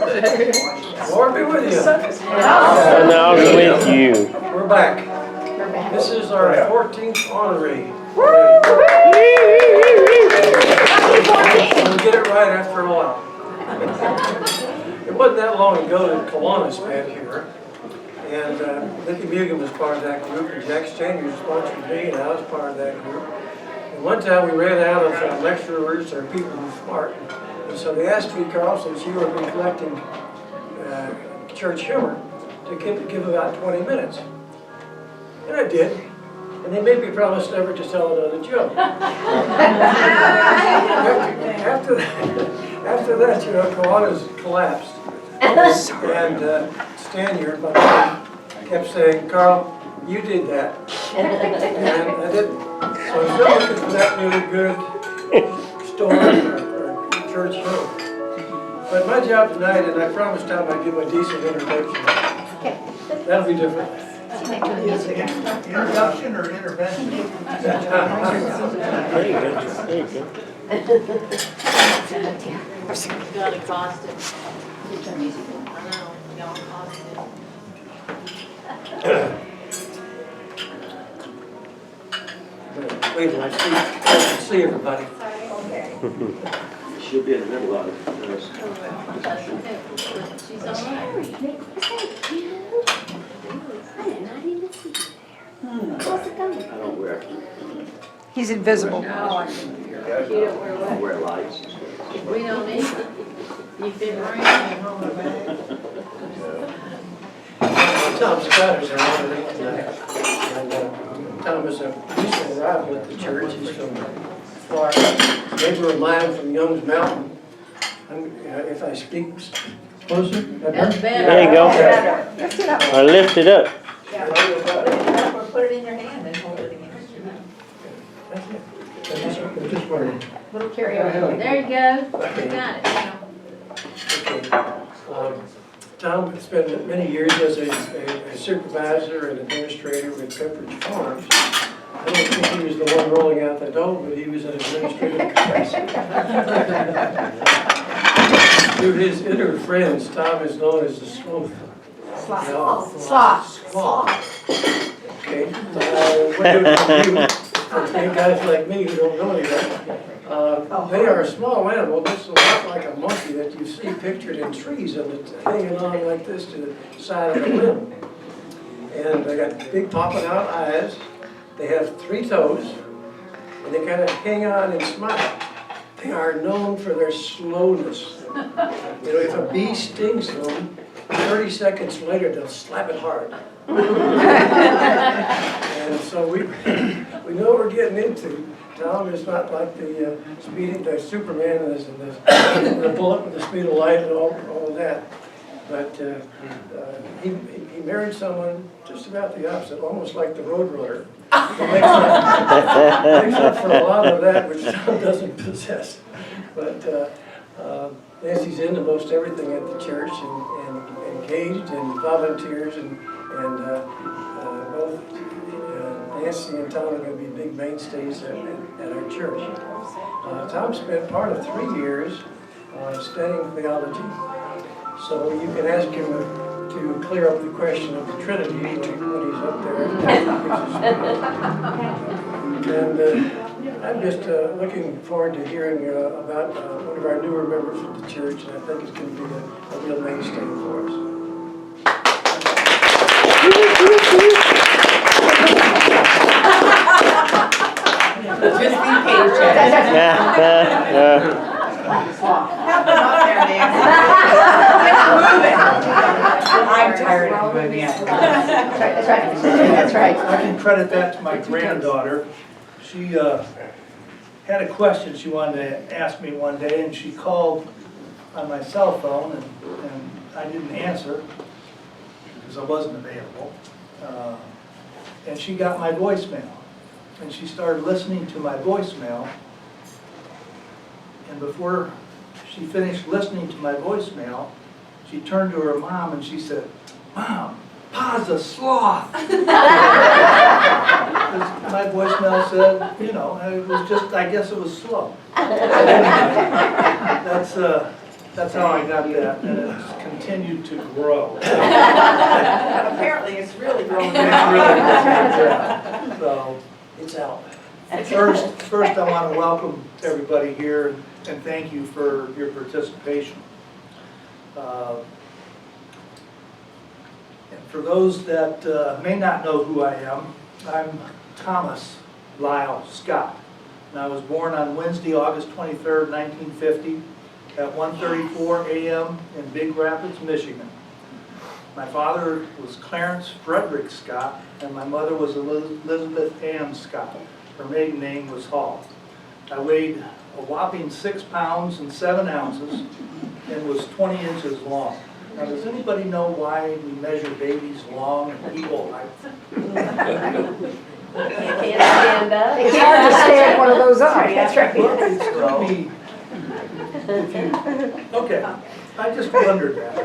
Lord be with you. And also with you. We're back. This is our 14th honoree. We'll get it right after a while. It wasn't that long ago that Kiwanis met here. And Nicky Mugan was part of that group, and Jack Stanier sponsored me, and I was part of that group. And one time we ran out of lecturers or people who were smart. And so they asked me, Carl, since you were collecting church humor, to give about 20 minutes. And I did. And they made me promise never to tell another joke. After that, you know, Kiwanis collapsed. And Stanier, my friend, kept saying, Carl, you did that. And I didn't. So I'm still looking for that really good story or church humor. But my job tonight, and I promised Tom I'd give a decent introduction. That'll be different. Introduction or intervention? There you go. There you go. Got exhausted. I know, y'all exhausted. Wait till I see everybody. She'll be in the middle of it. She's all right. I did not even see you there. How's it going? I don't wear, He's invisible. You don't wear I don't what? wear lights. We don't need it. You fit right in home or back. Tom Scotter's our honoree tonight. And Tom is a recent arrival at the church. He's from Florida, neighbor of mine from Young's Mountain. If I speak closer, That's better. There you go. Lift it up. Or lift it up. Yeah, or put it in your hand and hold it against your mouth. Just wondering. Little karaoke. There you go. You got it now. Okay. Tom spent many years as a supervisor and administrator with Pepperidge Farms. I don't think he was the one rolling out the dough, but he was an administrative capacity. To his inner friends, Tom is known as the sloth. Sloth. Okay. What do you for guys like me who don't know any of that? They are a small animal, just a lot like a monkey that you see pictured in trees, and it's hanging on like this to the side of the limb. And they got big popping out eyes. They have 3 toes, and they kind of hang on and smile. They are known for their slowness. You know, if a bee stings them, 30 seconds later they'll slap it hard. And so we know what we're getting into. Tom is not like the Superman and the bullet with the speed of light and all of that. But he married someone just about the opposite, almost like the Roadrunner. He makes up for a lot of that which Tom doesn't possess. But Nancy's into most everything at the church and engaged and volunteers and both Nancy and Tom are going to be big mainstays at our church. Tom spent part of 3 years studying theology, so you can ask him to clear up the question of the Trinity when he's up there. And I'm just looking forward to hearing about one of our newer members of the church, and I think it's going to be a real mainstay for us. Just be patient. Help him up there, Nancy. I'm tired of moving. That's right. I can credit that to my granddaughter. She had a question she wanted to ask me one day, and she called on my cell phone, and I didn't answer because I wasn't available. And she got my voicemail, and she started listening to my voicemail, and before she finished listening to my voicemail, she turned to her mom and she said, "Mom, Pa's a sloth." My voicemail said, you know, it was just, I guess it was slow. That's That's how I got that, and it's continued to grow. Apparently, it's really growing. So, It's out. first I want to welcome everybody here and thank you for your participation. And for those that may not know who I am, I'm Thomas Lyle Scott. And I was born on Wednesday, August 23rd, 1950, at 1:34 a.m. in Big Rapids, Michigan. My father was Clarence Frederick Scott, and my mother was Elizabeth Ann Scott. Her maiden name was Hall. I weighed a whopping 6 pounds and 7 ounces and was 20 inches long. Now, does anybody know why we measure babies long and equal height? Can't stand up. It's hard to stand one of those up. That's right. Well, it's gonna be, if you, okay, I just wondered that.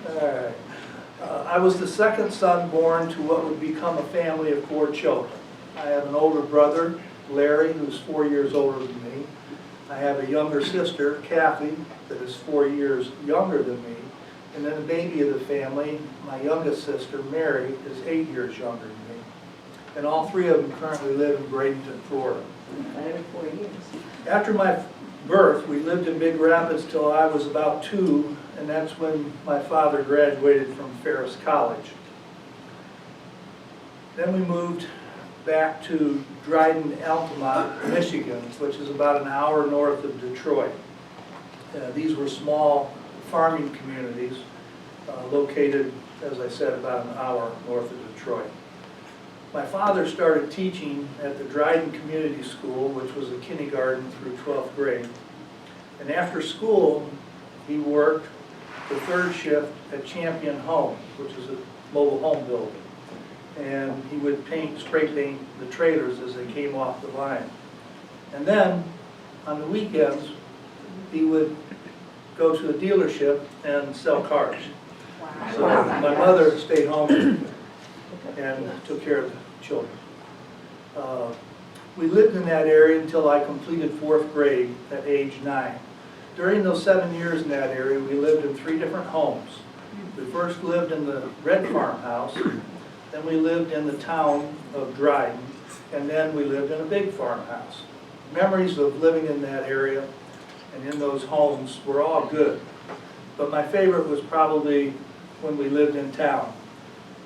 All right. I was the second son born to what would become a family of 4 children. I have an older brother, Larry, who's 4 years older than me. I have a younger sister, Kathy, that is 4 years younger than me. And then the baby of the family, my youngest sister, Mary, is 8 years younger than me. And all 3 of them currently live in Bradenton, Florida. Every 4 years. After my birth, we lived in Big Rapids till I was about 2, and that's when my father graduated from Ferris College. Then we moved back to Dryden, Altamont, Michigan, which is about an hour north of Detroit. These were small farming communities located, as I said, about an hour north of Detroit. My father started teaching at the Dryden Community School, which was a kindergarten through 12th grade. And after school, he worked the 3rd shift at Champion Home, which is a mobile home builder. And he would spray paint the trailers as they came off the line. And then, on the weekends, he would go to a dealership and sell cars. So my mother stayed home and took care of the children. We lived in that area until I completed 4th grade at age 9. During those 7 years in that area, we lived in 3 different homes. We first lived in the Red Farmhouse, then we lived in the town of Dryden, and then we lived in a big farmhouse. Memories of living in that area and in those homes were all good. But my favorite was probably when we lived in town,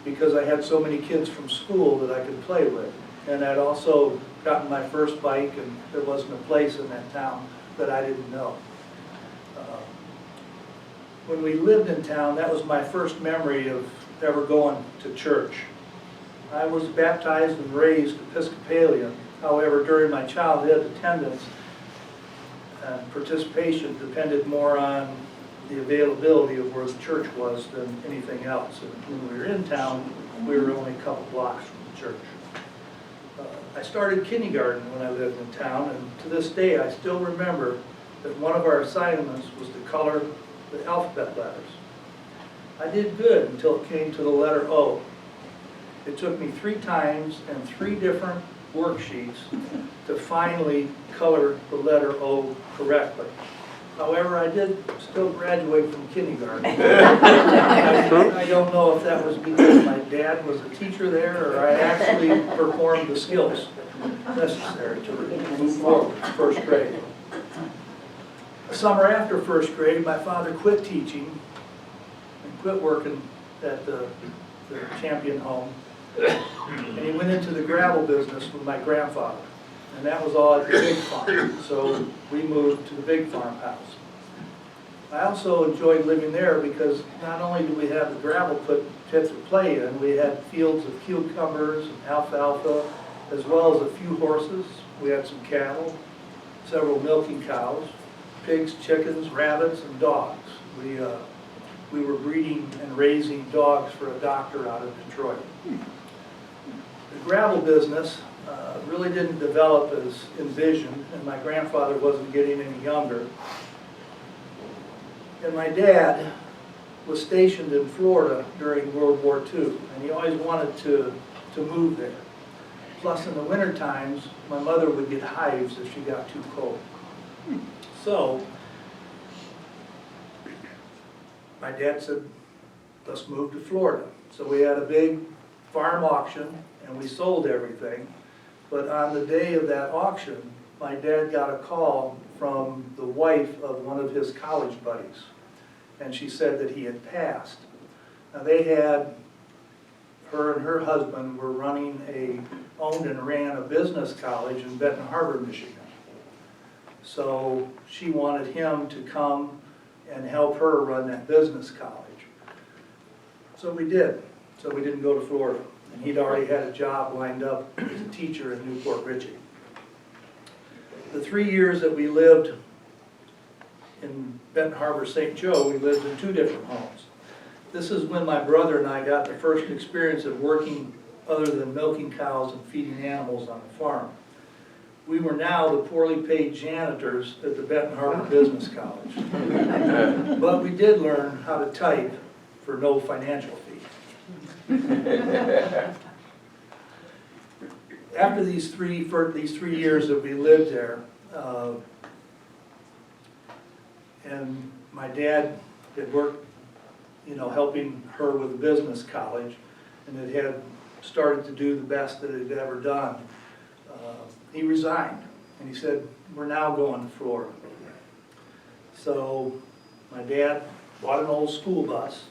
because I had so many kids from school that I could play with. And I'd also gotten my first bike, and there wasn't a place in that town that I didn't know. When we lived in town, that was my first memory of ever going to church. I was baptized and raised Episcopalian. However, during my childhood, attendance and participation depended more on the availability of where the church was than anything else. And when we were in town, we were only a couple blocks from the church. I started kindergarten when I lived in town, and to this day I still remember that one of our assignments was to color the alphabet letters. I did good until it came to the letter O. It took me 3 times and 3 different worksheets to finally color the letter O correctly. However, I did still graduate from kindergarten. I don't know if that was because my dad was a teacher there or I actually performed the skills necessary to move forward to 1st grade. The summer after 1st grade, my father quit teaching and quit working at the Champion Home. And he went into the gravel business with my grandfather. And that was all at the big farm. So we moved to the big farmhouse. I also enjoyed living there because not only did we have the gravel pit to play in, we had fields of cucumbers and alfalfa, as well as a few horses. We had some cattle, several milking cows, pigs, chickens, rabbits, and dogs. We were breeding and raising dogs for a doctor out of Detroit. The gravel business really didn't develop as envisioned, and my grandfather wasn't getting any younger. And my dad was stationed in Florida during World War II, and he always wanted to move there. Plus, in the winter times, my mother would get hives if she got too cold. So, my dad said, let's move to Florida. So we had a big farm auction and we sold everything. But on the day of that auction, my dad got a call from the wife of one of his college buddies. And she said that he had passed. Now her and her husband were owned and ran a business college in Benton Harbor, Michigan. So she wanted him to come and help her run that business college. So we did. So we didn't go to Florida. And he'd already had a job lined up as a teacher in Newport Richey. The 3 years that we lived in Benton Harbor, St. Joe, we lived in 2 different homes. This is when my brother and I got the first experience of working other than milking cows and feeding animals on the farm. We were now the poorly paid janitors at the Benton Harbor Business College. But we did learn how to type for no financial fee. After these 3 years that we lived there, and my dad had worked, helping her with the business college, and it had started to do the best that it had ever done. He resigned, and he said, we're now going to Florida. So my dad bought an old school bus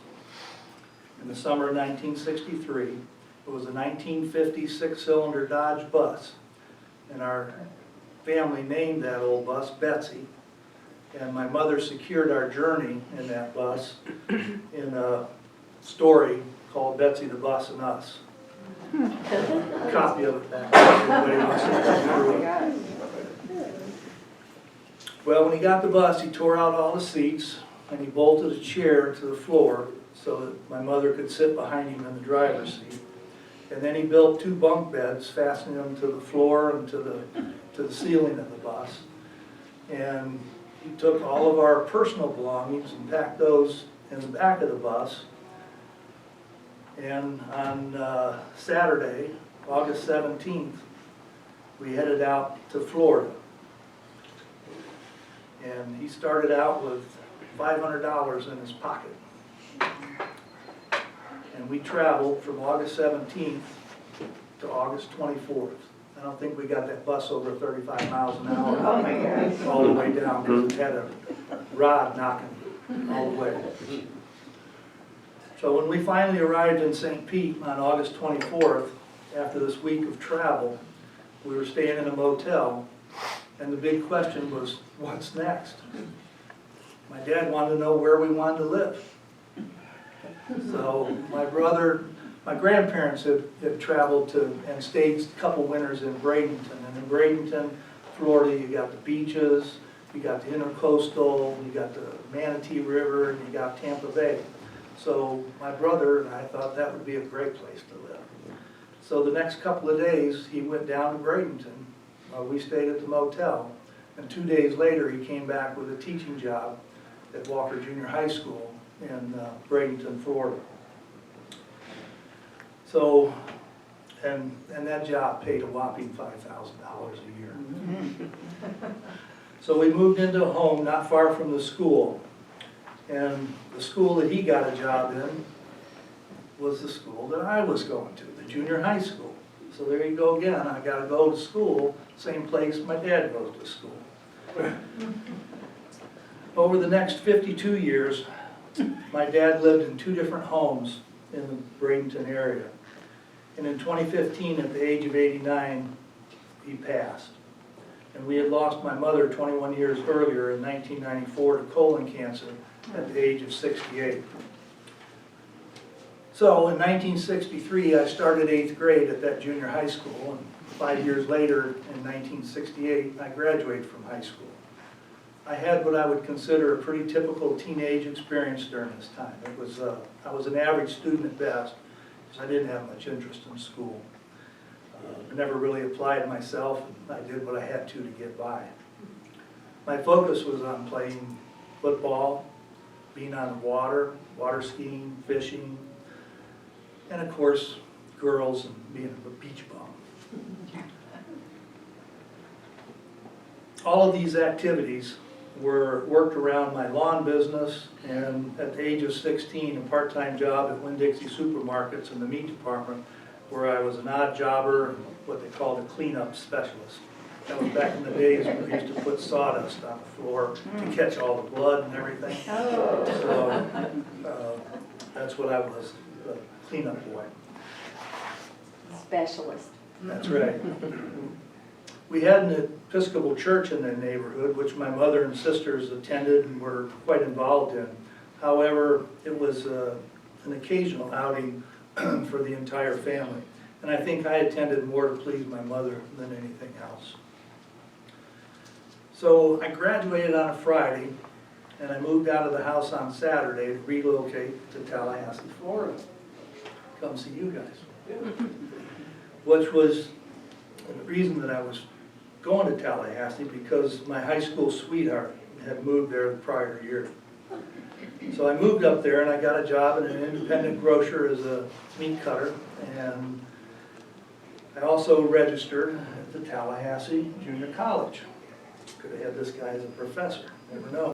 in the summer of 1963. It was a 1950 6-cylinder Dodge bus, and our family named that old bus Betsy. And my mother secured our journey in that bus in a story called Betsy the Bus and Us. A copy of it back there. Everybody wants to come through it. Well, when he got the bus, he tore out all the seats and he bolted a chair to the floor so that my mother could sit behind him in the driver's seat. And then he built 2 bunk beds, fastening them to the floor and to the ceiling of the bus. And he took all of our personal belongings and packed those in the back of the bus. And on Saturday, August 17th, we headed out to Florida. And he started out with $500 in his pocket. And we traveled from August 17th to August 24th. I don't think we got that bus over 35 miles an hour. Oh my gosh. All the way down, because it had a rod knocking all the way. So when we finally arrived in St. Pete on August 24th, after this week of travel, we were staying in a motel, and the big question was, what's next? My dad wanted to know where we wanted to live. So my grandparents had traveled to and stayed a couple winters in Bradenton. And in Bradenton, Florida, you got the beaches, you got the Intercoastal, you got the Manatee River, and you got Tampa Bay. So my brother and I thought that would be a great place to live. So the next couple of days, he went down to Bradenton. We stayed at the motel. And 2 days later, he came back with a teaching job at Walker Junior High School in Bradenton, Florida. So, and that job paid a whopping $5,000 a year. So we moved into a home not far from the school. And the school that he got a job in was the school that I was going to, the junior high school. So there you go again, I got to go to school, same place my dad goes to school. Over the next 52 years, my dad lived in 2 different homes in the Bradenton area. And in 2015, at the age of 89, he passed. And we had lost my mother 21 years earlier in 1994 to colon cancer at the age of 68. So in 1963, I started 8th grade at that junior high school, and 5 years later, in 1968, I graduated from high school. I had what I would consider a pretty typical teenage experience during this time. I was an average student at best, because I didn't have much interest in school. I never really applied myself, and I did what I had to get by. My focus was on playing football, being on the water skiing, fishing, and of course, girls and being a beach bum. all of these activities were worked around my lawn business, and at the age of 16, a part-time job at Winn-Dixie Supermarkets in the meat department, where I was an odd jobber, what they called a cleanup specialist. That was back in the days when we used to put sawdust on the floor to catch all the blood and everything. So, that's what I was, the cleanup boy. Specialist. That's right. We had an Episcopal church in the neighborhood, which my mother and sisters attended and were quite involved in. However, it was an occasional outing for the entire family. And I think I attended more to please my mother than anything else. So I graduated on a Friday, and I moved out of the house on Saturday to relocate to Tallahassee, Florida. Come see you guys. Which was the reason that I was going to Tallahassee, because my high school sweetheart had moved there the prior year. So I moved up there and I got a job at an independent grocer as a meat cutter, and I also registered at the Tallahassee Junior College. Could have had this guy as a professor, never know.